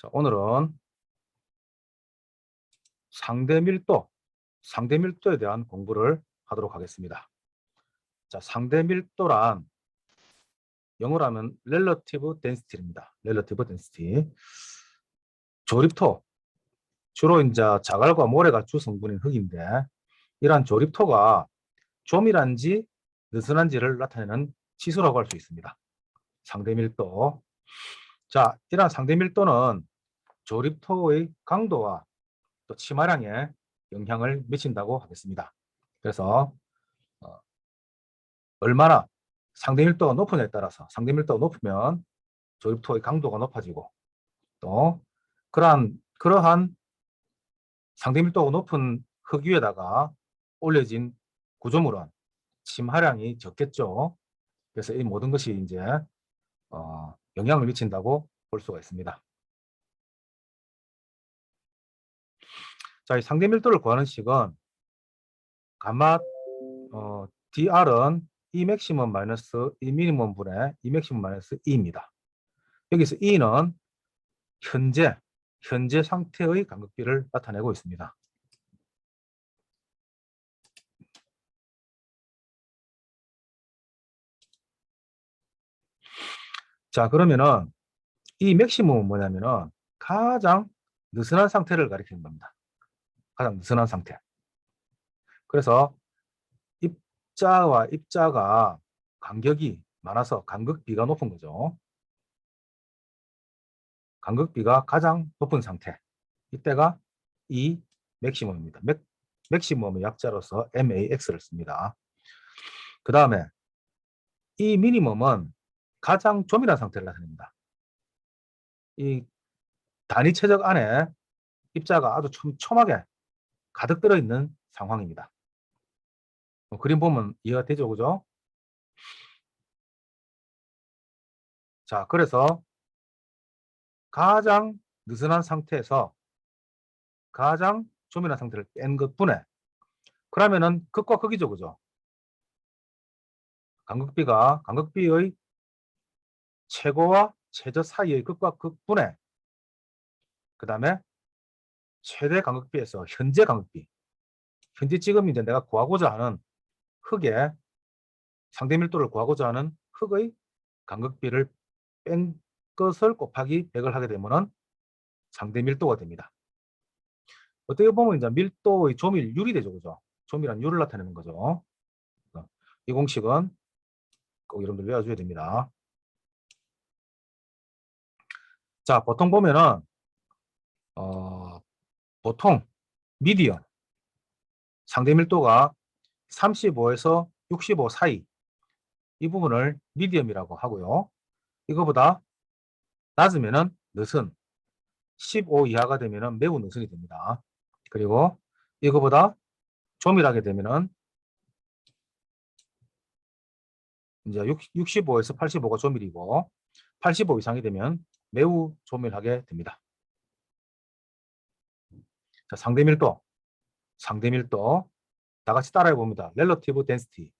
자, 오늘은 상대 밀도에 대한 공부를 하도록 하겠습니다. 자, 상대 밀도란 영어로 하면 relative density입니다. relative density. 조립토, 주로 이제 자갈과 모래가 주 성분인 흙인데, 이러한 조립토가 조밀한지 느슨한지를 나타내는 지수라고 할 수 있습니다. 상대 밀도. 자, 이러한 상대 밀도는 조립토의 강도와 또 치마량에 영향을 미친다고 하겠습니다. 그래서 얼마나 상대 밀도가 높으냐에 따라서, 상대 밀도가 높으면 조립토의 강도가 높아지고, 또 그러한 상대 밀도가 높은 흙 위에다가 올려진 구조물은 침하량이 적겠죠. 그래서 이 모든 것이 이제 영향을 미친다고 볼 수가 있습니다. 자, 이 상대 밀도를 구하는 식은 가마 dr은 E 맥시멈 마이너스 E 미니멈 분의 E 맥시멈 마이너스 E입니다. 여기서 E는 현재 상태의 간극비를 나타내고 있습니다. 자, 그러면은 이 맥시멈은 뭐냐면은 가장 느슨한 상태를 가리키는 겁니다. 가장 느슨한 상태. 그래서 입자와 입자가 간격이 많아서 간극비가 높은 거죠. 간극비가 가장 높은 상태. 이때가 이 맥시멈입니다. 맥시멈의 약자로서 MAX를 씁니다. 그 다음에 이 미니멈은 가장 조밀한 상태를 나타냅니다. 이 단위 최적 안에 입자가 아주 촘촘하게 가득 들어있는 상황입니다. 그림 보면 이해가 되죠, 그죠? 자, 그래서 가장 느슨한 상태에서 가장 조밀한 상태를 뺀 것분에, 그러면은 극과 극이죠, 그죠? 간극비의 최고와 최저 사이의 극과 극분에, 그 다음에 최대 간극비에서 현재 간극비, 현재 지금 이제 내가 구하고자 하는 흙의 상대 밀도를 구하고자 하는 흙의 간극비를 뺀 것을 곱하기 100을 하게 되면은 상대 밀도가 됩니다. 어떻게 보면 이제 밀도의 조밀율이 되죠, 그죠? 조밀한 율을 나타내는 거죠. 이 공식은 꼭 여러분들 외워줘야 됩니다. 자, 보통 보면은 보통 미디엄 상대 밀도가 35에서 65 사이, 이 부분을 미디엄이라고 하고요. 이거보다 낮으면은 느슨, 15 이하가 되면은 매우 느슨이 됩니다. 그리고 이거보다 조밀하게 되면은 이제 65에서 85가 조밀이고, 85 이상이 되면 매우 조밀하게 됩니다. 자, 상대 밀도 다 같이 따라해 봅니다. relative density.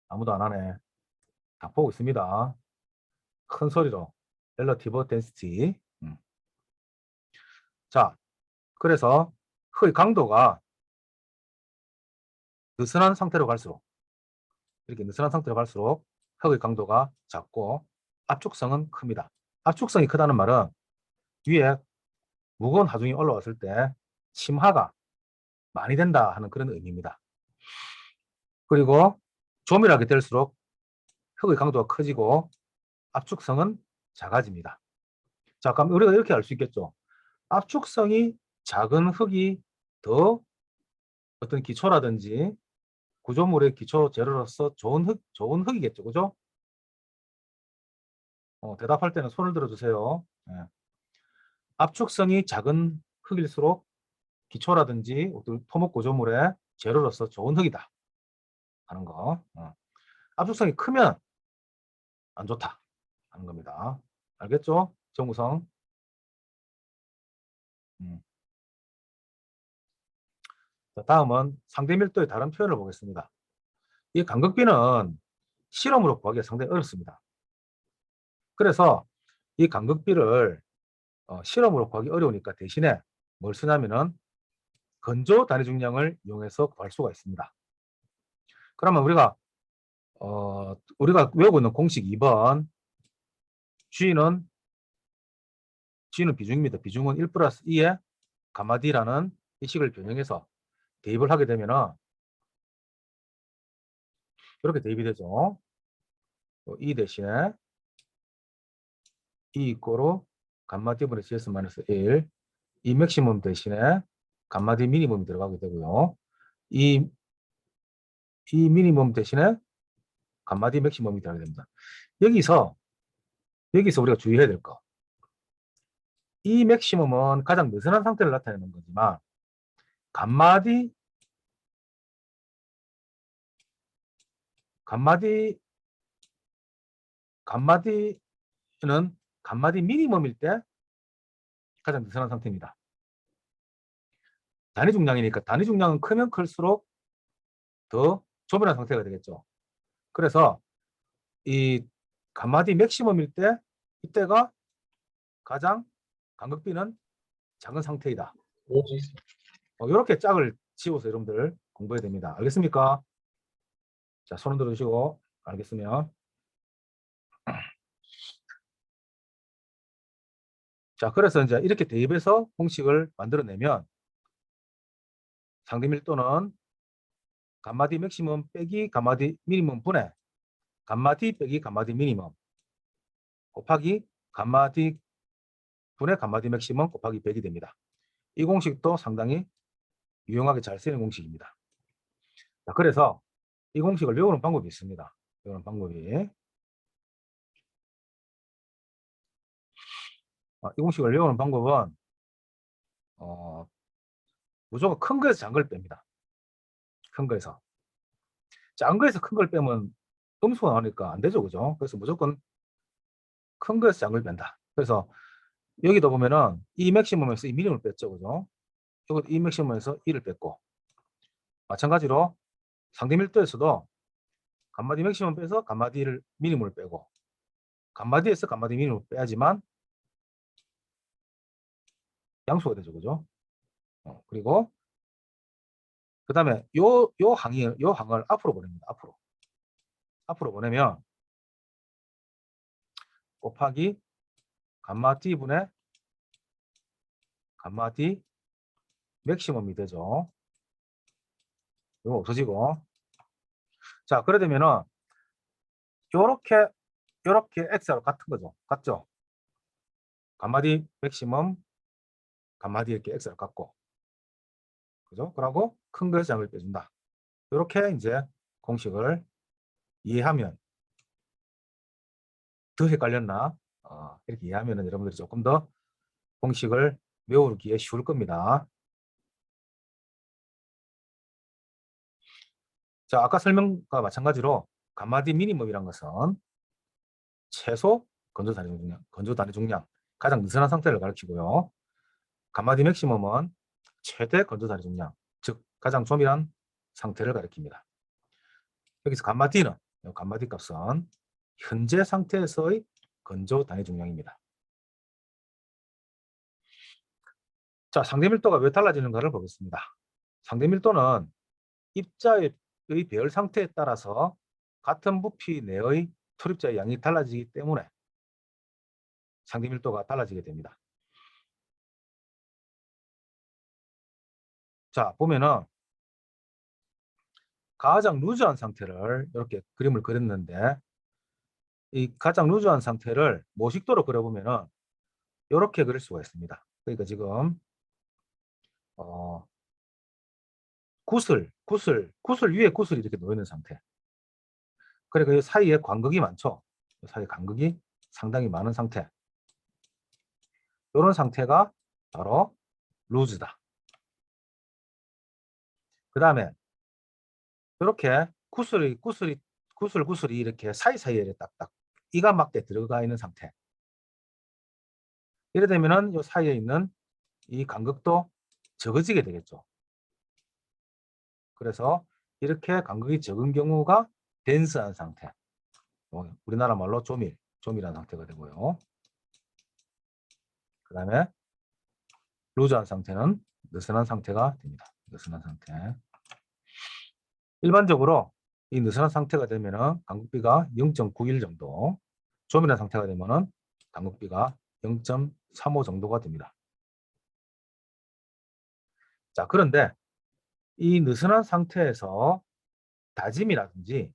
아무도 안 하네. 다 보고 있습니다. 큰 소리로 relative density. 자, 그래서 흙의 강도가 느슨한 상태로 갈수록, 이렇게 느슨한 상태로 갈수록 흙의 강도가 작고 압축성은 큽니다. 압축성이 크다는 말은 위에 무거운 하중이 올라왔을 때 침하가 많이 된다 하는 그런 의미입니다. 그리고 조밀하게 될수록 흙의 강도가 커지고 압축성은 작아집니다. 자, 그럼 우리가 이렇게 알 수 있겠죠. 압축성이 작은 흙이 더 어떤 기초라든지 구조물의 기초 재료로서 좋은 흙이겠죠. 그죠? 대답할 때는 손을 들어주세요. 네. 압축성이 작은 흙일수록 기초라든지 어떤 토목 구조물의 재료로서 좋은 흙이다 하는 거. 압축성이 크면 안 좋다 하는 겁니다. 알겠죠? 정우성. 자, 다음은 상대 밀도의 다른 표현을 보겠습니다. 이 간극비는 실험으로 구하기가 상당히 어렵습니다. 그래서 이 간극비를 실험으로 구하기 어려우니까 대신에 뭘 쓰냐면은 건조 단위 중량을 이용해서 구할 수가 있습니다. 그러면 우리가 외우고 있는 공식 2번 G는 비중입니다. 비중은 1 플러스 2의 가마 D라는 이 식을 변형해서 대입을 하게 되면은 이렇게 대입이 되죠. 2 대신에 2 이꼬로 감마 D분의 CS 마이너스 1, 이 맥시멈 대신에 감마 D 미니멈이 들어가게 되고요. 이 미니멈 대신에 감마 D 맥시멈이 들어가게 됩니다. 여기서 우리가 주의해야 될 거. 이 맥시멈은 가장 느슨한 상태를 나타내는 거지만 감마 D 는 감마 D 미니멈일 때 가장 느슨한 상태입니다. 단위 중량이니까 단위 중량은 크면 클수록 더 조밀한 상태가 되겠죠. 그래서 이 감마 D 맥시멈일 때 이때가 가장 간극비는 작은 상태이다. 이렇게 짝을 지워서 여러분들 공부해야 됩니다. 알겠습니까? 자, 손 들어주시고 알겠으면. 자, 그래서 이제 이렇게 대입해서 공식을 만들어내면 상대 밀도는 감마 D 맥시멈 빼기 감마 D 미니멈 분의 감마 D 빼기 감마 D 미니멈 곱하기 감마 D 분의 감마 D 맥시멈 곱하기 100이 됩니다. 이 공식도 상당히 유용하게 잘 쓰이는 공식입니다. 자, 그래서 이 공식을 외우는 방법이 있습니다. 외우는 방법이. 이 공식을 외우는 방법은 무조건 큰 거에서 작은 걸 뺍니다. 큰 거에서. 작은 거에서 큰 걸 빼면 음수가 나오니까 안 되죠. 그죠? 그래서 무조건 큰 거에서 작은 걸 뺀다. 그래서 여기도 보면은 이 맥시멈에서 이 미니멈을 뺐죠. 그죠? 이것도 이 맥시멈에서 1을 뺐고 마찬가지로 상대 밀도에서도 감마 D 맥시멈 빼서 감마 D를 미니멈을 빼고 감마 D에서 감마 D 미니멈을 빼야지만 양수가 되죠. 그죠? 그리고 그 다음에 요 항을 앞으로 보냅니다. 앞으로 보내면 곱하기 감마 D분의 감마 D 맥시멈이 되죠. 이거 없어지고. 자, 그래 되면은 요렇게 X하고 같은 거죠. 같죠? 감마 D 맥시멈 감마 D 이렇게 X하고 같고. 그죠? 그러고 큰 거에서 작을 빼준다. 이렇게 이제 공식을 이해하면 더 헷갈렸나? 이렇게 이해하면 여러분들이 조금 더 공식을 외우기에 쉬울 겁니다. 자, 아까 설명과 마찬가지로 감마 D 미니멈이란 것은 최소 건조 단위 중량, 가장 느슨한 상태를 가리키고요. 감마 D 맥시멈은 최대 건조 단위 중량, 즉 가장 조밀한 상태를 가리킵니다. 여기서 감마 D는 감마 D 값은 현재 상태에서의 건조 단위 중량입니다. 자, 상대 밀도가 왜 달라지는가를 보겠습니다. 상대 밀도는 입자의 배열 상태에 따라서 같은 부피 내의 출입자의 양이 달라지기 때문에 상대 밀도가 달라지게 됩니다. 자, 보면은 가장 루즈한 상태를 이렇게 그림을 그렸는데 이 가장 루즈한 상태를 모식도로 그려보면은 이렇게 그릴 수가 있습니다. 그러니까 지금 구슬 위에 구슬이 이렇게 놓여 있는 상태. 그러니까 이 사이에 간극이 많죠. 이 사이에 간극이 상당히 많은 상태. 이런 상태가 바로 루즈다. 그 다음에 이렇게 구슬이 이렇게 사이사이에 딱딱 이가 맞게 들어가 있는 상태. 이래 되면은 이 사이에 있는 이 간극도 적어지게 되겠죠. 그래서 이렇게 간극이 적은 경우가 덴스한 상태. 우리나라 말로 조밀한 상태가 되고요. 그 다음에 루즈한 상태는 느슨한 상태가 됩니다. 느슨한 상태. 일반적으로 이 느슨한 상태가 되면은 강극비가 0.91 정도, 조밀한 상태가 되면은 강극비가 0.35 정도가 됩니다. 자, 그런데 이 느슨한 상태에서 다짐이라든지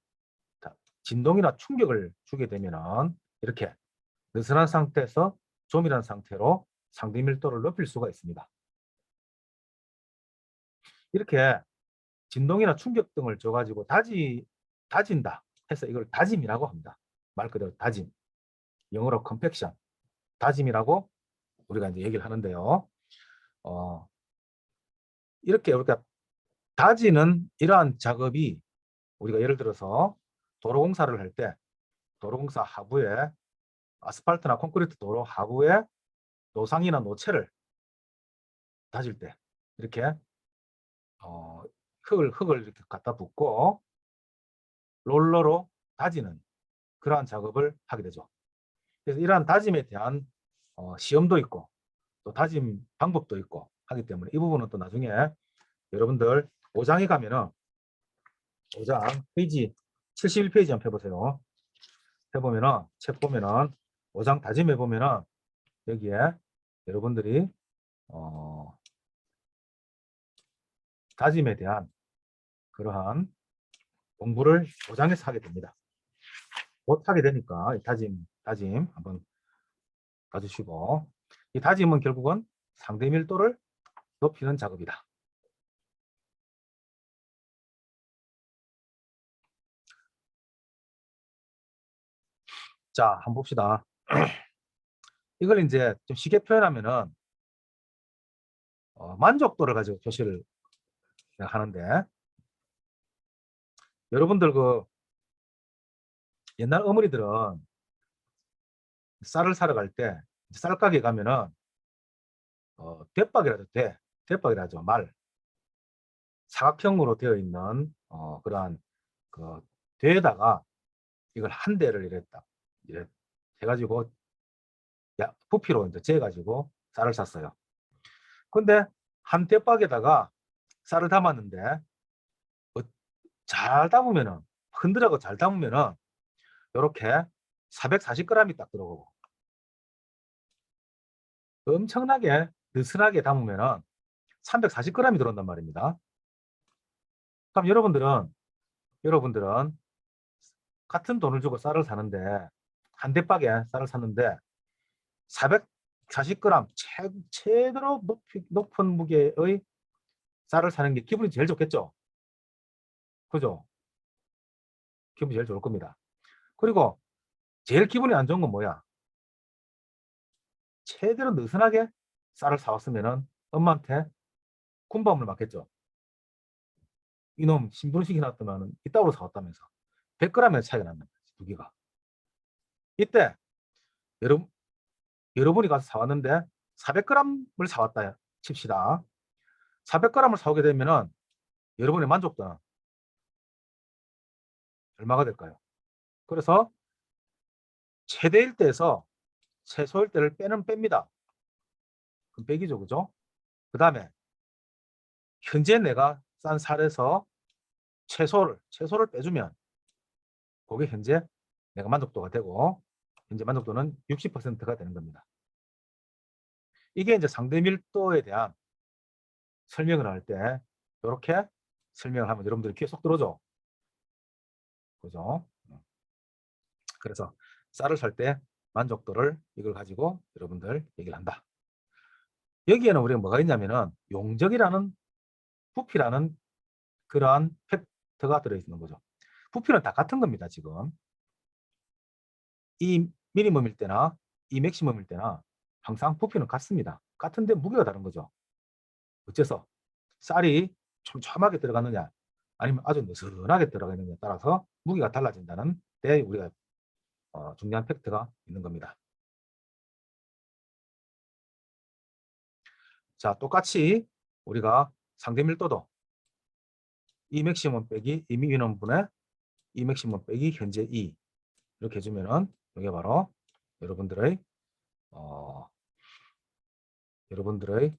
진동이나 충격을 주게 되면은 이렇게 느슨한 상태에서 조밀한 상태로 상대 밀도를 높일 수가 있습니다. 이렇게 진동이나 충격 등을 줘가지고 다진다 해서 이걸 다짐이라고 합니다. 말 그대로 다짐. 영어로 컴팩션. 다짐이라고 우리가 이제 얘기를 하는데요. 이렇게 우리가 다지는 이러한 작업이 우리가 예를 들어서 도로공사를 할 때 도로공사 하부에 아스팔트나 콘크리트 도로 하부에 노상이나 노체를 다질 때 이렇게 흙을 이렇게 갖다 붓고 롤러로 다지는 그러한 작업을 하게 되죠. 그래서 이러한 다짐에 대한 시험도 있고 또 다짐 방법도 있고 하기 때문에 이 부분은 또 나중에 여러분들 5장에 가면은 5장 페이지 71페이지 한번 해보세요. 해보면은 책 보면은 5장 다짐해 보면은 여기에 여러분들이 다짐에 대한 그러한 공부를 5장에서 하게 됩니다. 곧 하게 되니까 다짐 한번 봐주시고, 이 다짐은 결국은 상대 밀도를 높이는 작업이다. 자, 한번 봅시다. 이걸 이제 좀 쉽게 표현하면은 만족도를 가지고 표시를 하는데, 여러분들 그 옛날 어머니들은 쌀을 사러 갈 때 쌀가게 가면은 대박이라도 대박이라죠. 말 사각형으로 되어 있는 그러한 그 대에다가 이걸 한 대를 이래 해가지고 부피로 이제 재가지고 쌀을 샀어요. 근데 한 대박에다가 쌀을 담았는데 잘 담으면은 흔들하고 잘 담으면은 이렇게 440g이 딱 들어오고 엄청나게 느슨하게 담으면은 340g이 들어온단 말입니다. 그럼 여러분들은 같은 돈을 주고 쌀을 사는데 한 대박에 쌀을 샀는데 440g 최대로 높은 무게의 쌀을 사는 게 기분이 제일 좋겠죠. 그죠? 기분이 제일 좋을 겁니다. 그리고 제일 기분이 안 좋은 건 뭐야? 최대로 느슨하게 쌀을 사왔으면은 엄마한테 군밤을 맞겠죠. 이놈 신분식이 났더만 이따구로 사왔다면서 100g의 차이가 난다. 두 개가. 이때 여러분이 가서 사왔는데 400g을 사왔다 칩시다. 400g을 사오게 되면은 여러분의 만족도는 얼마가 될까요? 그래서 최대일 때에서 최소일 때를 뺍니다. 그럼 빼기죠, 그죠? 그 다음에 현재 내가 싼 쌀에서 최소를 빼주면 그게 현재 내가 만족도가 되고 현재 만족도는 60%가 되는 겁니다. 이게 이제 상대 밀도에 대한 설명을 할 때 이렇게 설명을 하면 여러분들이 귀에 쏙 들어오죠. 그죠? 그래서 쌀을 살 때 만족도를 이걸 가지고 여러분들 얘기를 한다. 여기에는 우리가 뭐가 있냐면은 용적이라는 부피라는 그러한 팩터가 들어있는 거죠. 부피는 다 같은 겁니다. 지금 이 미니멈일 때나 이 맥시멈일 때나 항상 부피는 같습니다. 같은데 무게가 다른 거죠. 어째서 쌀이 촘촘하게 들어가느냐 아니면 아주 느슨하게 들어가 있느냐에 따라서 무게가 달라진다는 데 우리가 중요한 팩트가 있는 겁니다. 자, 똑같이 우리가 상대 밀도도 이 맥시멈 빼기 이 미니멈분의 이 맥시멈 빼기 현재 2 이렇게 해주면은 이게 바로 여러분들의 여러분들의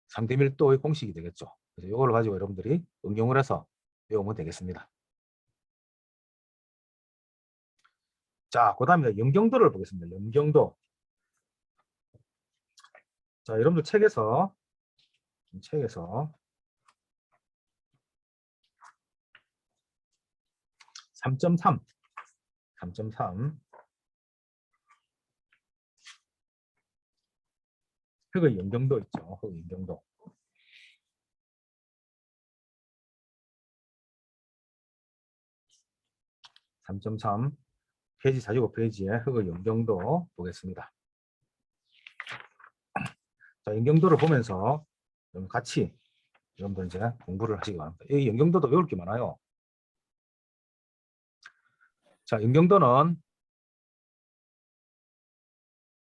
상대 밀도의 공식이 되겠죠. 그래서 이걸 가지고 여러분들이 응용을 해서 외우면 되겠습니다. 자, 그 다음에 염경도를 보겠습니다. 염경도. 자, 여러분들 책에서 3.3 흙의 염경도 있죠. 흙의 염경도. 3.3 페이지 45페이지에 흙의 염경도 보겠습니다. 자, 염경도를 보면서 같이 여러분들 이제 공부를 하시기 바랍니다. 이 염경도도 외울 게 많아요. 자, 염경도는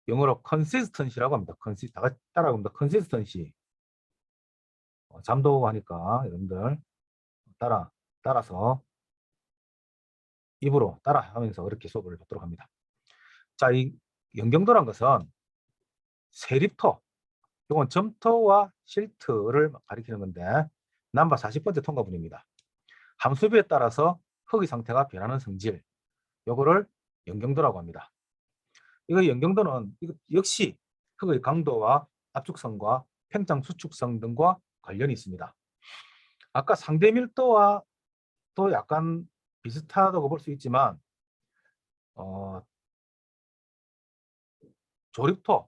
영어로 consistency라고 합니다. 다 같이 따라합니다. consistency. 잠도 오고 하니까 여러분들 따라서 입으로 따라하면서 그렇게 수업을 듣도록 합니다. 자, 이 염경도란 것은 세립토, 이건 점토와 실트를 가리키는 건데 넘버 40번째 통과문입니다. 함수비에 따라서 흙의 상태가 변하는 성질, 요거를 염경도라고 합니다. 이거 염경도는 역시 흙의 강도와 압축성과 팽창 수축성 등과 관련이 있습니다. 아까 상대 밀도와 또 약간 비슷하다고 볼 수 있지만 조립토,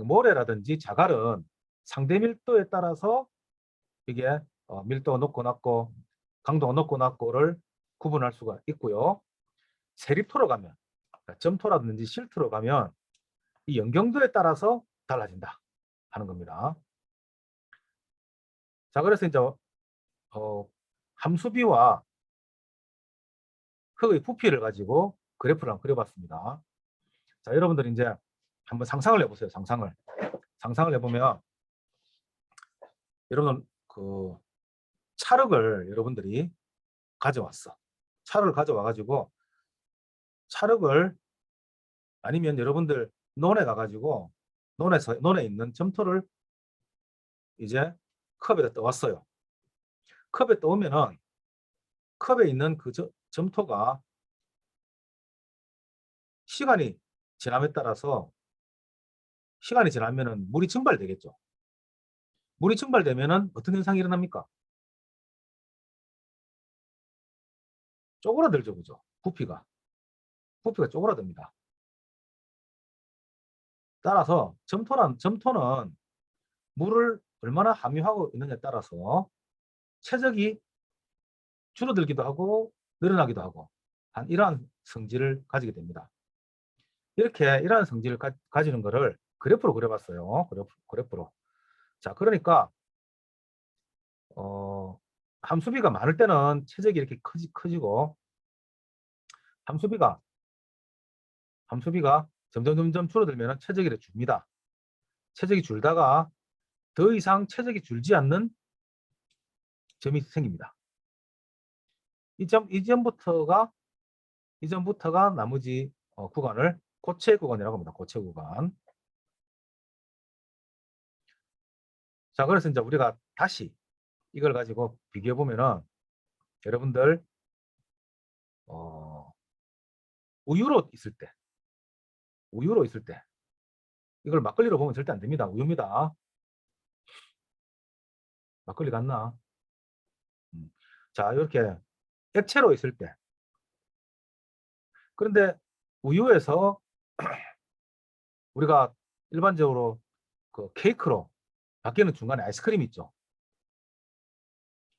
모래라든지 자갈은 상대 밀도에 따라서 이게 밀도가 높고 낮고 강도가 높고 낮고를 구분할 수가 있고요. 세립토로 가면, 그러니까 점토라든지 실토로 가면 이 염경도에 따라서 달라진다 하는 겁니다. 자, 그래서 이제 함수비와 흙의 부피를 가지고 그래프를 한번 그려봤습니다. 자, 여러분들 이제 한번 상상을 해보세요. 상상을 해보면 여러분 그 찰흙을 여러분들이 가져왔어. 찰흙을 가져와가지고 찰흙을 아니면 여러분들 논에 가가지고 논에 있는 점토를 이제 컵에다 떠왔어요. 컵에 떠오면은 컵에 있는 그 점토가 시간이 지남에 따라서 시간이 지나면은 물이 증발되겠죠. 물이 증발되면은 어떤 현상이 일어납니까? 쪼그라들죠, 그죠? 부피가 쪼그라듭니다. 따라서 점토는 물을 얼마나 함유하고 있느냐에 따라서 최적이 줄어들기도 하고 늘어나기도 하고 한 이러한 성질을 가지게 됩니다. 이렇게 이러한 성질을 가지는 것을 그래프로 그려봤어요. 그래프로. 자, 그러니까 함수비가 많을 때는 최적이 이렇게 커지고 함수비가 점점 줄어들면 최적이 줍니다. 최적이 줄다가 더 이상 최적이 줄지 않는 점이 생깁니다. 이전부터가 나머지 구간을 고체 구간이라고 합니다. 고체 구간. 자, 그래서 이제 우리가 다시 이걸 가지고 비교해 보면은 여러분들 우유로 있을 때 이걸 막걸리로 보면 절대 안 됩니다. 우유입니다. 막걸리 같나? 자, 이렇게 액체로 있을 때. 그런데 우유에서 우리가 일반적으로 그 케이크로 바뀌는 중간에 아이스크림 있죠.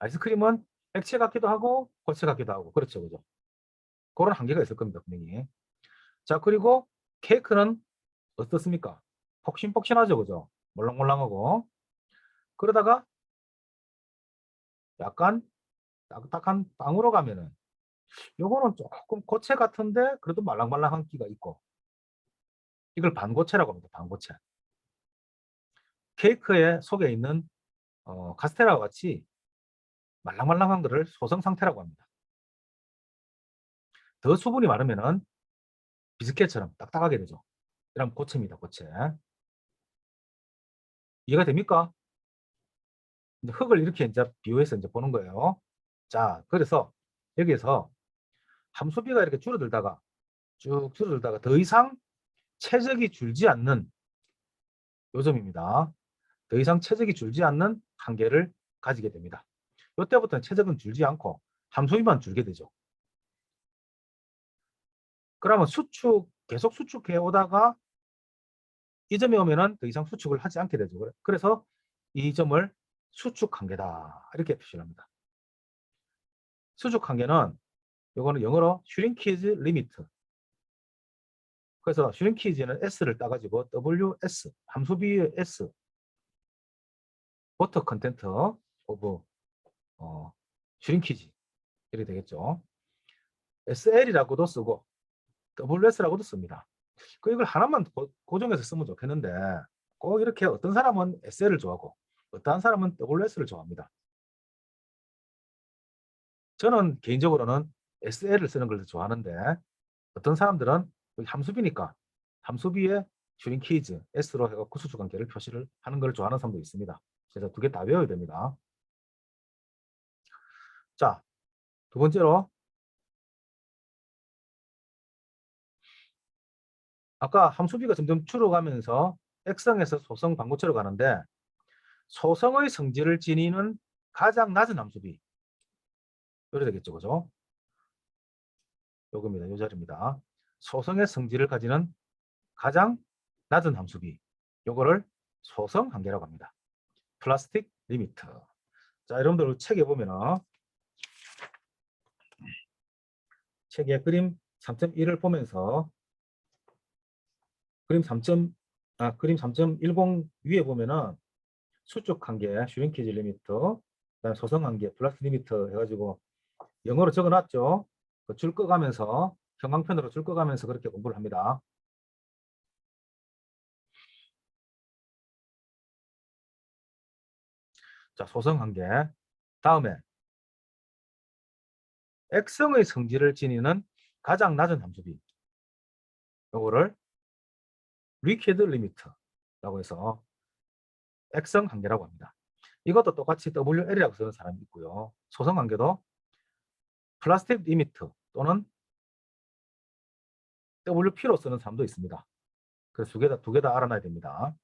아이스크림은 액체 같기도 하고 고체 같기도 하고 그렇죠, 그죠? 그런 한계가 있을 겁니다, 분명히. 자, 그리고 케이크는 어떻습니까? 폭신폭신하죠, 그죠? 몰랑몰랑하고. 그러다가 약간 딱딱한 빵으로 가면은 요거는 조금 고체 같은데 그래도 말랑말랑한 기가 있고 이걸 반고체라고 합니다. 반고체. 케이크의 속에 있는 카스테라와 같이 말랑말랑한 거를 소성 상태라고 합니다. 더 수분이 많으면은 비스켓처럼 딱딱하게 되죠. 이러면 고체입니다. 고체. 이해가 됩니까? 이제 흙을 이렇게 이제 비유해서 이제 보는 거예요. 자, 그래서 여기에서 함수비가 이렇게 줄어들다가 쭉 줄어들다가 더 이상 최적이 줄지 않는 요점입니다. 더 이상 최적이 줄지 않는 한계를 가지게 됩니다. 이때부터는 최적은 줄지 않고 함수비만 줄게 되죠. 그러면 계속 수축해 오다가 이 점에 오면은 더 이상 수축을 하지 않게 되죠. 그래서 이 점을 수축 한계다 이렇게 표시를 합니다. 수축 한계는 이거는 영어로 슈링키즈 리미트. 그래서 슈링키즈는 S를 따가지고 WS 함수비의 S 워터 컨텐트 오브 슈링키지 이렇게 되겠죠. SL이라고도 쓰고 WS라고도 씁니다. 이걸 하나만 고정해서 쓰면 좋겠는데 꼭 이렇게 어떤 사람은 SL을 좋아하고 어떤 사람은 WS를 좋아합니다. 저는 개인적으로는 SL을 쓰는 걸 좋아하는데 어떤 사람들은 여기 함수비니까 함수비에 슈링키즈 S로 해서 수축 관계를 표시를 하는 걸 좋아하는 사람도 있습니다. 그래서 두 개 다 외워야 됩니다. 자, 두 번째로 아까 함수비가 점점 줄어가면서 X성에서 소성 방고체로 가는데 소성의 성질을 지니는 가장 낮은 함수비 이래 되겠죠, 그죠? 요겁니다. 요 자리입니다. 소성의 성질을 가지는 가장 낮은 함수비 요거를 소성 한계라고 합니다. 플라스틱 리미트. 자, 여러분들 책에 보면은 책의 그림 3.1을 보면서 그림 3.10 위에 보면은 수축 한계, 슈링키지 리미트, 그다음 소성 한계, 플러스 리미트 해가지고 영어로 적어놨죠. 줄 꺼가면서 형광펜으로 줄 꺼가면서 그렇게 공부를 합니다. 자, 소성 한계. 다음에 X성의 성질을 지니는 가장 낮은 함수비. 요거를 리퀴드 리미트라고 해서 X성 한계라고 합니다. 이것도 똑같이 WL이라고 쓰는 사람이 있고요. 소성 관계도 플라스틱 리미트 또는 WP로 쓰는 사람도 있습니다. 그래서 두 개 다 알아놔야 됩니다.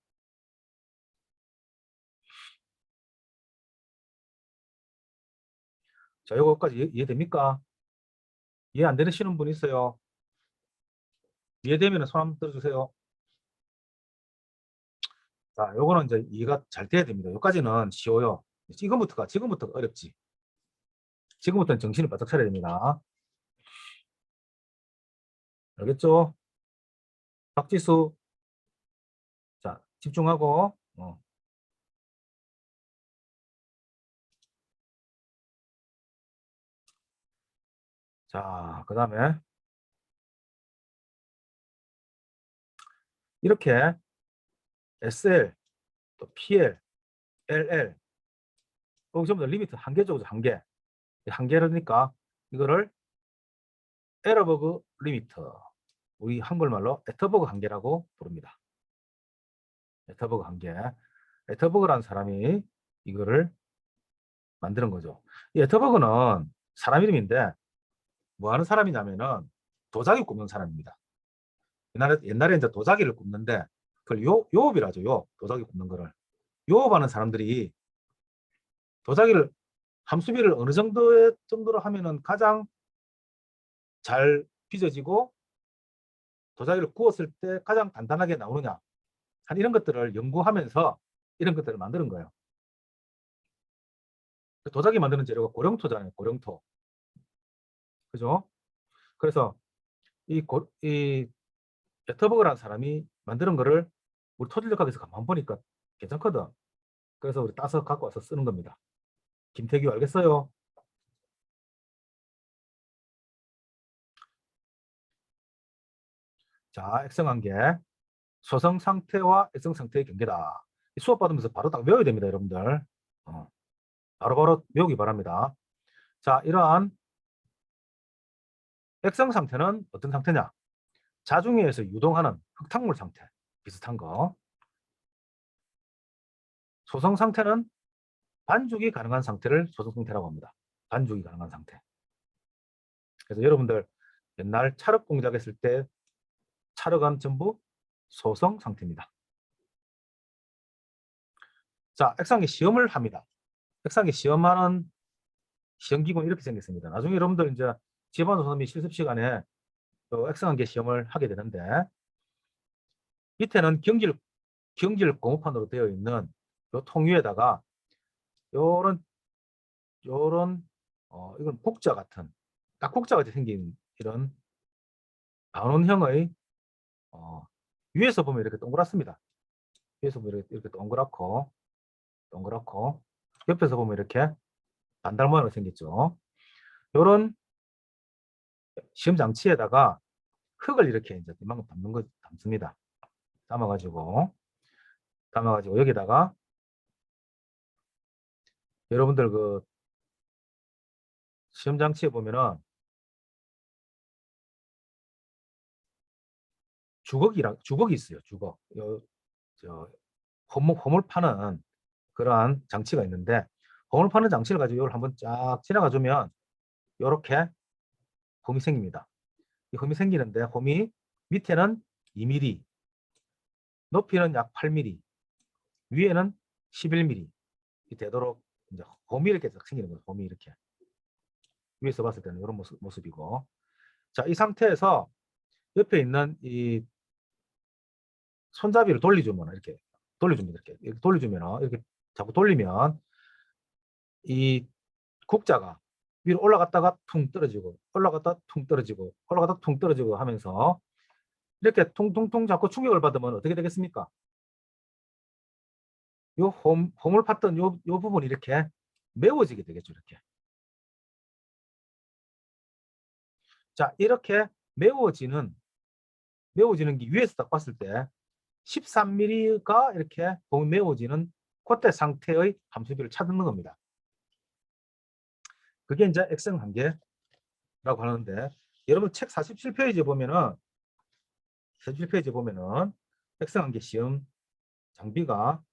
자, 이거까지 이해됩니까? 이해 안 되시는 분 있어요? 이해되면 손 한번 들어주세요. 자, 요거는 이제 이해가 잘 돼야 됩니다. 여기까지는 쉬워요. 지금부터가 어렵지. 지금부터는 정신을 바짝 차려야 됩니다. 알겠죠? 박지수, 자, 집중하고, 자, 그 다음에 이렇게 SL, 또 PL, LL, 여기 전부 다 리미트 한계죠, 한계. 한계라니까 이거를 에러버그 리미트, 우리 한글말로 에터버그 한계라고 부릅니다. 에터버그 한계. 에터버그라는 사람이 이거를 만드는 거죠. 이 에터버그는 사람 이름인데 뭐 하는 사람이냐면은 도자기 굽는 사람입니다. 옛날에 이제 도자기를 굽는데 그걸 요업이라 하죠. 도자기 굽는 거를. 요업하는 사람들이 도자기를 함수비를 어느 정도로 하면은 가장 잘 빚어지고 도자기를 구웠을 때 가장 단단하게 나오느냐 한 이런 것들을 연구하면서 이런 것들을 만드는 거예요. 도자기 만드는 재료가 고령토잖아요. 고령토. 그죠? 그래서 이 에터버그라는 사람이 만드는 거를 우리 토질력학에서 가만 보니까 괜찮거든. 그래서 우리 따서 갖고 와서 쓰는 겁니다. 김태규 알겠어요? 자, 액성관계. 소성 상태와 액성 상태의 경계다. 수업 받으면서 바로 딱 외워야 됩니다, 여러분들. 바로바로 외우기 바랍니다. 자, 이러한 액성 상태는 어떤 상태냐? 자중위에서 유동하는 흙탕물 상태. 비슷한 거. 소성 상태는 반죽이 가능한 상태를 소성 상태라고 합니다. 반죽이 가능한 상태. 그래서 여러분들 옛날 찰흙 공작 했을 때 찰흙은 전부 소성 상태입니다. 자, 액상기 시험을 합니다. 액상기 시험하는 시험기구는 이렇게 생겼습니다. 나중에 여러분들 이제 지방노 선생님이 실습 시간에 액상기 시험을 하게 되는데, 밑에는 경질 고무판으로 되어 있는 요 통 위에다가 요런 이건 국자 같은, 딱 국자같이 생긴 이런 반원형의 위에서 보면 이렇게 동그랗습니다. 위에서 보면 이렇게 동그랗고 옆에서 보면 이렇게 반달 모양으로 생겼죠. 요런 시험 장치에다가 흙을 이렇게 이제 이만큼 담습니다. 담아가지고 여기다가 여러분들 그 시험 장치에 보면은 주걱이 있어요. 주걱. 홈을 파는 그러한 장치가 있는데, 홈을 파는 장치를 가지고 이걸 한번 쫙 지나가 주면 이렇게 홈이 생깁니다. 이 홈이 생기는데, 홈이 밑에는 2mm, 높이는 약 8mm, 위에는 11mm 되도록 이제 홈이 이렇게 생기는 거예요. 홈이 이렇게 위에서 봤을 때는 이런 모습이고, 자, 이 상태에서 옆에 있는 이 손잡이를 돌려주면 이렇게 돌려줍니다. 이렇게 돌려주면 이렇게 자꾸 돌리면 이 국자가 위로 올라갔다가 퉁 떨어지고 올라갔다 퉁 떨어지고 올라갔다 퉁 떨어지고 하면서 이렇게 퉁퉁퉁 자꾸 충격을 받으면 어떻게 되겠습니까? 요 홈을 팠던 요 부분이 이렇게 메워지게 되겠죠. 이렇게. 자, 이렇게 메워지는 게 위에서 딱 봤을 때 13mm가 이렇게 홈이 메워지는 그때 상태의 함수비를 찾는 겁니다. 그게 이제 액성 한계라고 하는데, 여러분 책 47페이지에 보면은 액성 한계 시험 장비가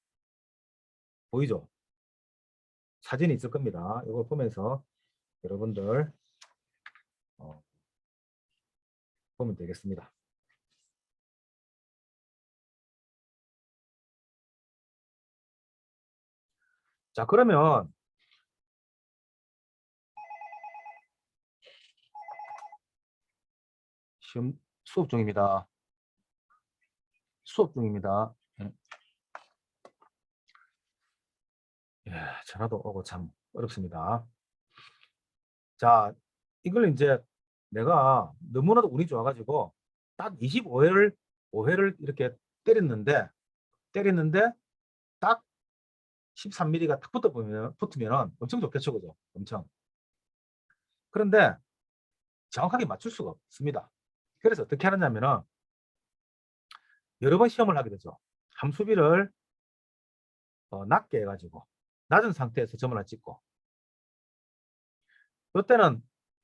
보이죠? 사진이 있을 겁니다. 이걸 보면서 여러분들 보면 되겠습니다. 자, 그러면 시험 수업 중입니다. 예, 전화도 오고 참 어렵습니다. 자, 이걸 이제 내가 너무나도 운이 좋아가지고 딱 25회를 이렇게 때렸는데 딱 13mm가 탁 붙으면 엄청 좋겠죠, 그죠? 엄청. 그런데 정확하게 맞출 수가 없습니다. 그래서 어떻게 하느냐면은 여러 번 시험을 하게 되죠. 함수비를 낮게 해가지고 낮은 상태에서 점을 하나 찍고, 이때는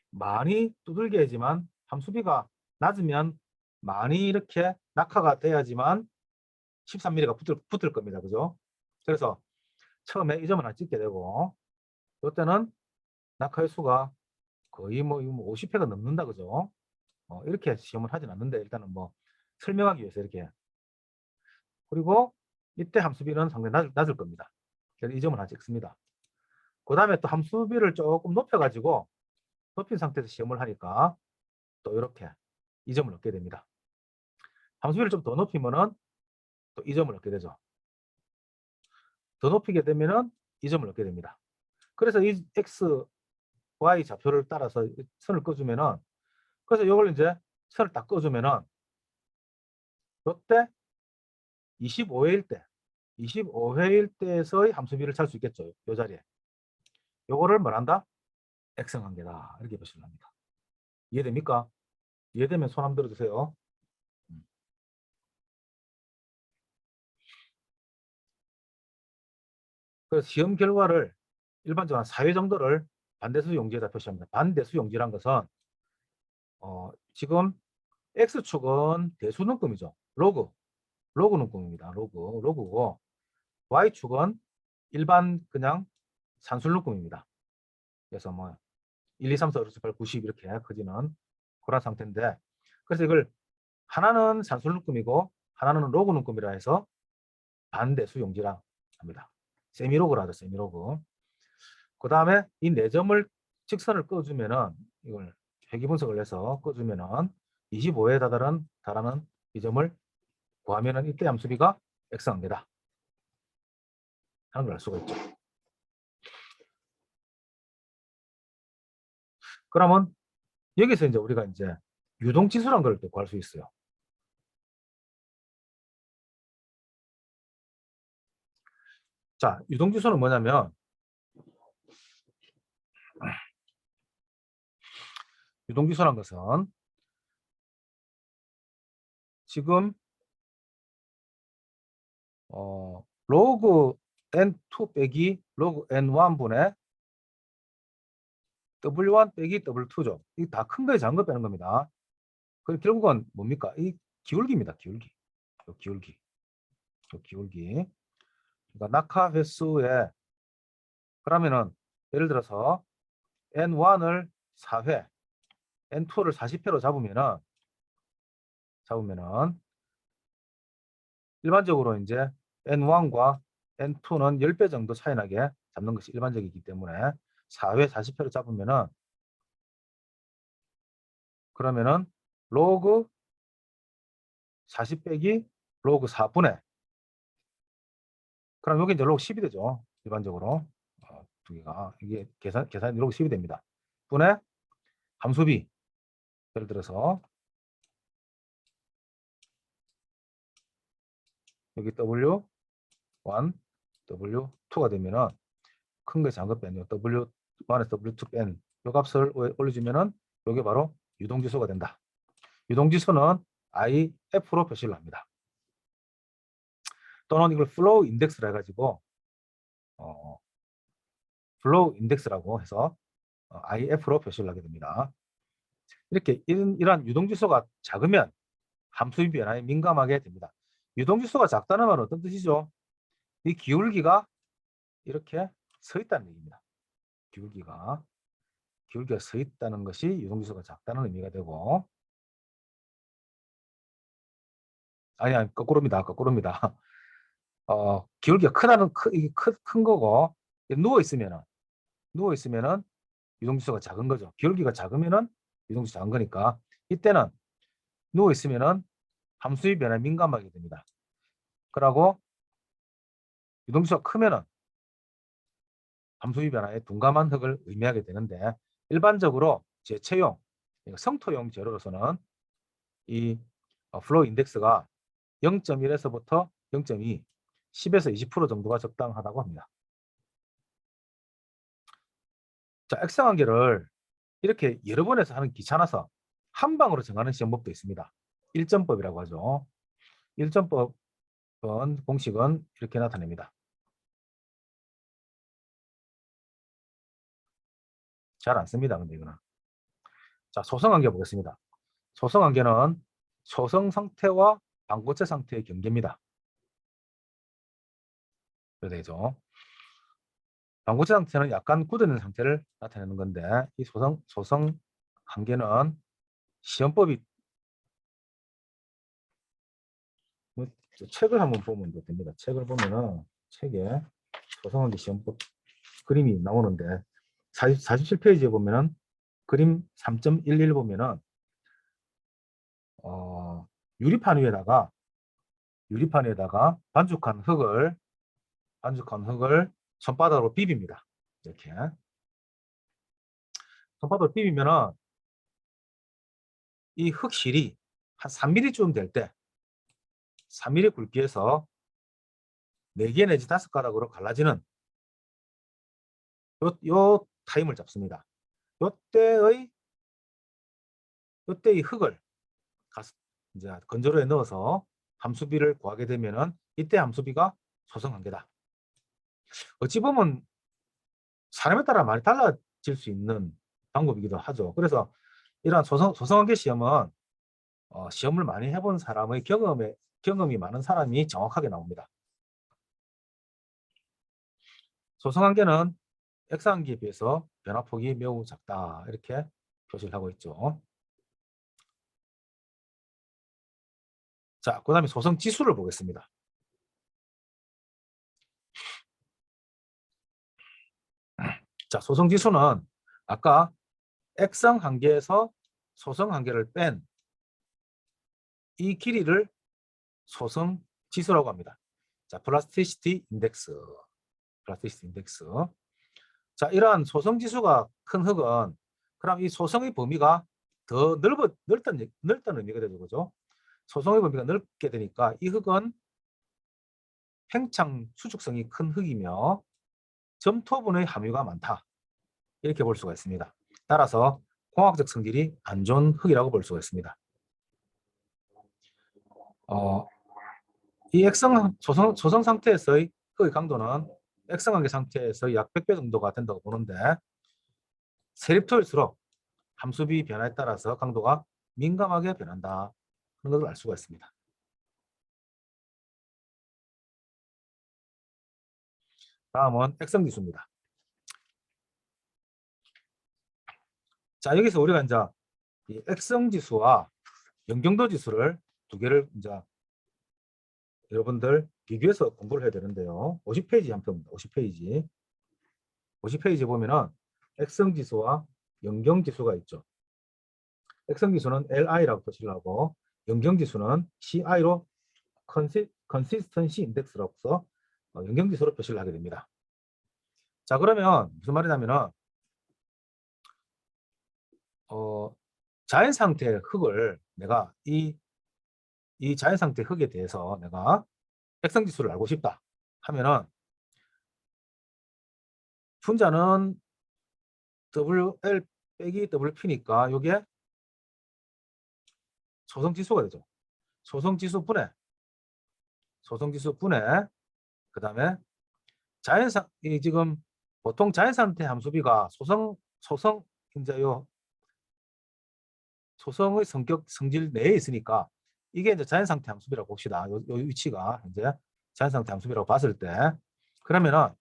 많이 두들게 하지만 함수비가 낮으면 많이 이렇게 낙하가 돼야지만 13mm가 붙을 겁니다. 그죠? 그래서 처음에 이 점을 하나 찍게 되고, 이때는 낙하의 수가 거의 뭐 50회가 넘는다. 그죠? 이렇게 시험을 하진 않는데, 일단은 뭐 설명하기 위해서 이렇게. 그리고 이때 함수비는 상당히 낮을 겁니다. 그래서 이 점을 하나 찍습니다. 그 다음에 또 함수비를 조금 높여가지고 높인 상태에서 시험을 하니까 또 이렇게 이 점을 얻게 됩니다. 함수비를 좀 더 높이면은 또 이 점을 얻게 되죠. 더 높이게 되면은 이 점을 얻게 됩니다. 그래서 이 x, y 좌표를 따라서 선을 꺼주면은, 그래서 이걸 이제 선을 딱 꺼주면은 이때 25회일 때에서의 함수비를 찾을 수 있겠죠. 이 자리에. 요거를 뭐란다? 액성한계다. 이렇게 보시면 합니다. 이해됩니까? 이해되면 손 한번 들어주세요. 그래서 시험 결과를 일반적으로 한 4회 정도를 반대수 용지에다 표시합니다. 반대수 용지란 것은 지금 X축은 대수 눈금이죠. 로그 눈금입니다. 로그고, Y축은 일반 그냥 산술묶음입니다. 그래서 뭐 1, 2, 3, 4, 5, 6, 7, 8, 90 이렇게 커지는 그런 상태인데, 그래서 이걸 하나는 산술묶음이고 하나는 로그묶음이라 해서 반대수 용지라 합니다. 세미로그라 하죠. 세미로그. 그 다음에 이 4점을 직선을 꺼주면은, 이걸 회귀 분석을 해서 꺼주면은 25에 달하는 이 점을 구하면은 이때 함수비가 x관계다 하는 걸 알 수가 있죠. 그러면 여기서 이제 우리가 이제 유동지수란 걸 또 구할 수 있어요. 자, 유동지수는 뭐냐면, 유동지수란 것은 지금 로그 n2 빼기 로그 n1분의 w1 빼기 w2죠. 이게 다 큰 거에 작은 거 빼는 겁니다. 그 결국은 뭡니까? 이 기울기입니다. 기울기. 요 기울기. 요 기울기. 그러니까 낙하 횟수에, 그러면은 예를 들어서 n1을 4회, n2를 40회로 잡으면은 일반적으로 이제 n1과 n2는 10배 정도 차이 나게 잡는 것이 일반적이기 때문에 4회 40회로 잡으면은, 그러면은 로그 40 빼기 로그 4분의, 그럼 여기 이제 로그 10이 되죠. 일반적으로 두 개가 이게 계산이 로그 10이 됩니다. 분의 함수비, 예를 들어서 여기 w1, w2가 되면은 큰 거 작은 거 빼면 w1에서 w2 뺀 요 값을 올려주면은 요게 바로 유동지수가 된다. 유동지수는 IF로 표시를 합니다. 또는 이걸 플로우 인덱스라 해가지고 플로우 인덱스라고 해서 IF로 표시를 하게 됩니다. 이렇게 이러한 유동지수가 작으면 함수비 변화에 민감하게 됩니다. 유동지수가 작다는 말은 어떤 뜻이죠? 이 기울기가 이렇게 서 있다는 얘기입니다. 기울기가 서 있다는 것이 유동지수가 작다는 의미가 되고, 아니 거꾸로입니다. 거꾸로입니다. 기울기가 큰 거고, 누워 있으면은 유동지수가 작은 거죠. 기울기가 작으면은 유동지수 작은 거니까, 이때는 누워 있으면은 함수의 변화에 민감하게 됩니다. 그러고 유동지수가 크면은 함수의 변화에 둔감한 흙을 의미하게 되는데, 일반적으로 제체용, 성토용 재료로서는 이 플로우 인덱스가 0.1에서부터 0.2, 10에서 20% 정도가 적당하다고 합니다. 자, X관계를 이렇게 여러 번 해서 하는 귀찮아서 한 방으로 정하는 시험법도 있습니다. 일점법이라고 하죠. 일점법 공식은 이렇게 나타냅니다. 잘 안 씁니다. 근데 이거는. 자, 소성관계 보겠습니다. 소성관계는 소성 상태와 반고체 상태의 경계입니다. 그래야 되죠. 반고체 상태는 약간 굳어있는 상태를 나타내는 건데, 이 소성 관계는 시험법이, 뭐 책을 한번 보면 됩니다. 책을 보면은 책에 소성관계 시험법 그림이 나오는데, 47페이지에 보면은 그림 3.11 보면은 유리판 위에다가 반죽한 흙을 손바닥으로 비빕니다. 이렇게 손바닥으로 비비면은 이 흙실이 한 3mm쯤 될 때 3mm 굵기에서 4개 내지 5가닥으로 갈라지는 요 타임을 잡습니다. 요때의 흙을 이제 건조로에 넣어서 함수비를 구하게 되면은 이때 함수비가 소성관계다. 어찌 보면 사람에 따라 많이 달라질 수 있는 방법이기도 하죠. 그래서 이러한 소성관계 시험은 시험을 많이 해본 사람의 경험이 많은 사람이 정확하게 나옵니다. 소성관계는 X관계에 비해서 변화폭이 매우 작다. 이렇게 표시를 하고 있죠. 자, 그 다음에 소성지수를 보겠습니다. 자, 소성지수는 아까 X관계에서 소성관계를 뺀 이 길이를 소성지수라고 합니다. 자, 플라스티시티 인덱스. 플라스티시티 인덱스. 자, 이러한 소성지수가 큰 흙은 그럼 이 소성의 범위가 더 넓다는 의미가 되죠. 그죠? 소성의 범위가 넓게 되니까 이 흙은 팽창 수축성이 큰 흙이며 점토분의 함유가 많다. 이렇게 볼 수가 있습니다. 따라서 공학적 성질이 안 좋은 흙이라고 볼 수가 있습니다. 이 액성 소성 상태에서의 흙의 강도는 액성관계 상태에서 약 100배 정도가 된다고 보는데 세립토일수록 함수비 변화에 따라서 강도가 민감하게 변한다. 그런 것을 알 수가 있습니다. 다음은 액성지수입니다. 자, 여기서 우리가 이제 이 액성지수와 연경도지수를 두 개를 이제 여러분들 비교해서 공부를 해야 되는데요. 50페이지 한 편입니다. 50페이지. 50페이지 보면은 액성지수와 연경지수가 있죠. 액성지수는 LI라고 표시를 하고 연경지수는 CI로 컨시스턴시 인덱스로서 연경지수로 표시를 하게 됩니다. 자, 그러면 무슨 말이냐면은 자연 상태의 흙을 내가 이 자연 상태 흙에 대해서 내가 액성지수를 알고 싶다 하면은 분자는 WL 빼기 WP니까 이게 소성지수가 되죠. 소성지수 분해 그 다음에 자연상 지금 보통 자연상태 함수비가 소성 이제 요 소성의 성질 내에 있으니까 이게 이제 자연상태 함수비라고 봅시다. 요 위치가 이제 자연상태 함수비라고 봤을 때 그러면은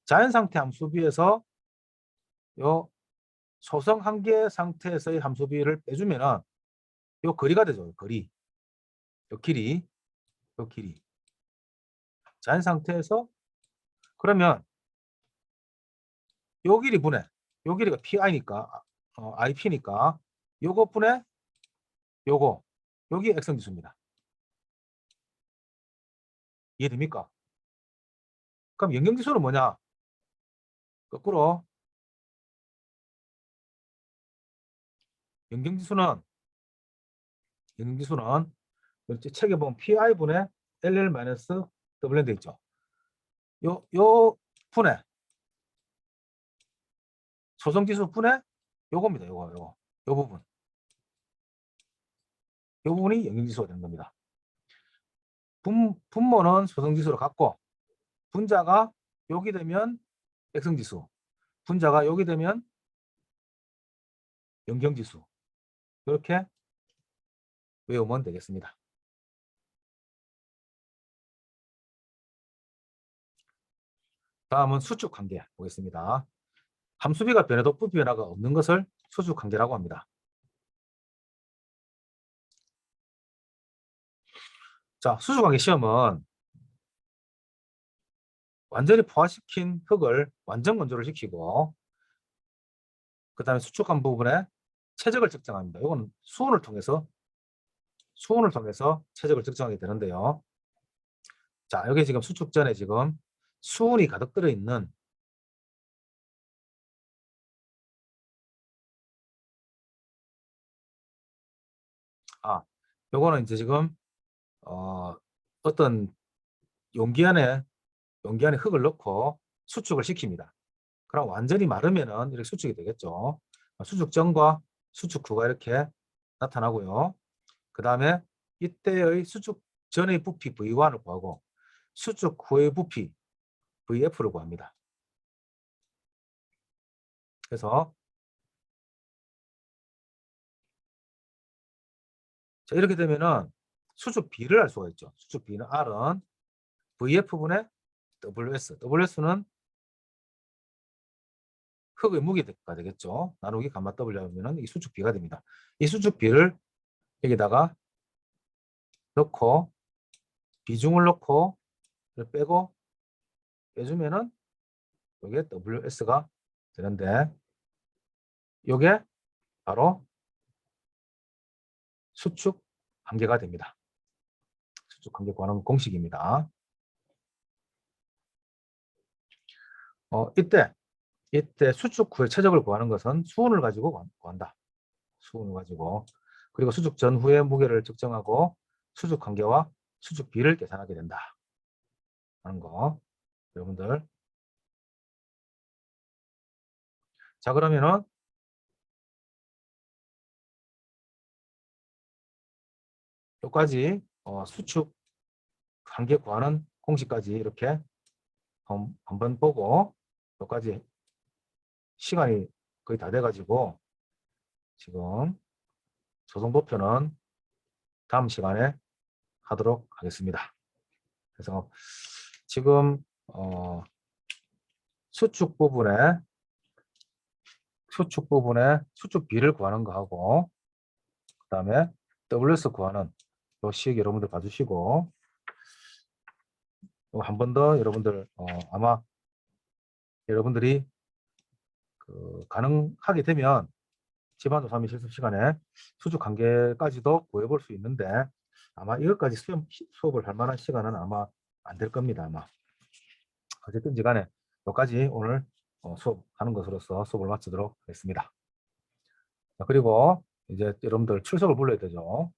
자연상태 함수비에서 요 소성 한계 상태에서의 함수비를 빼주면은 요 거리가 되죠. 거리. 요 길이. 요 길이. 자연 상태에서 그러면 요 길이 분해. 요 길이가 PI니까 IP니까 요거 분해 요거. 여기 액성지수입니다. 이해됩니까? 그럼 연경지수는 뭐냐? 거꾸로 연경지수는 책에 보면 PI분의 LL-WN 돼 있죠. 요 분해 소성지수 분해 요겁니다. 요 부분. 요 부분이 연경지수가 되는 겁니다. 분모는 소성지수로 갖고 분자가 여기 되면 액성지수, 분자가 여기 되면 연경지수. 이렇게 외우면 되겠습니다. 다음은 수축관계 보겠습니다. 함수비가 변해도 부피 변화가 없는 것을 수축관계라고 합니다. 자, 수축관계 시험은 완전히 포화시킨 흙을 완전 건조를 시키고 그 다음에 수축한 부분에 최적을 측정합니다. 이건 수온을 통해서 최적을 측정하게 되는데요. 자, 여기 지금 수축 전에 지금 수온이 가득 들어있는 요거는 이제 지금 어떤 용기 안에 흙을 넣고 수축을 시킵니다. 그럼 완전히 마르면은 이렇게 수축이 되겠죠. 수축 전과 수축 후가 이렇게 나타나고요. 그 다음에 이때의 수축 전의 부피 V1을 구하고 수축 후의 부피 VF를 구합니다. 그래서 자, 이렇게 되면은 수축 B를 알 수가 있죠. 수축 B는 R은 VF분의 WS. WS는 흙의 무게가 되겠죠. 나누기 감마 W 하면은 이 수축 B가 됩니다. 이 수축 B를 여기다가 넣고 비중을 넣고 빼고 빼주면은 이게 WS가 되는데 이게 바로 수축 한계가 됩니다. 수축 한계 구하는 공식입니다. 이때 수축 후에 최적을 구하는 것은 수온을 가지고 구한다. 수온을 가지고. 그리고 수축 전후의 무게를 측정하고 수축 관계와 수축 비를 계산하게 된다. 하는 거. 여러분들. 자, 그러면은 여기까지 수축 관계 구하는 공식까지 이렇게 한번 보고 여기까지 시간이 거의 다 돼가지고 지금 조성도표는 다음 시간에 하도록 하겠습니다. 그래서 지금 수축 부분에 수축 비를 구하는 거 하고 그 다음에 WS 구하는 요 식 여러분들 봐주시고 한 번 더 여러분들 아마 여러분들이 가능하게 되면 집안조사 및 실습 시간에 수축 관계까지도 구해볼 수 있는데 아마 이것까지 수업을 할 만한 시간은 아마 안 될 겁니다. 아마 어쨌든지 간에 여기까지 오늘 수업하는 것으로서 수업을 마치도록 하겠습니다. 자, 그리고 이제 여러분들 출석을 불러야 되죠.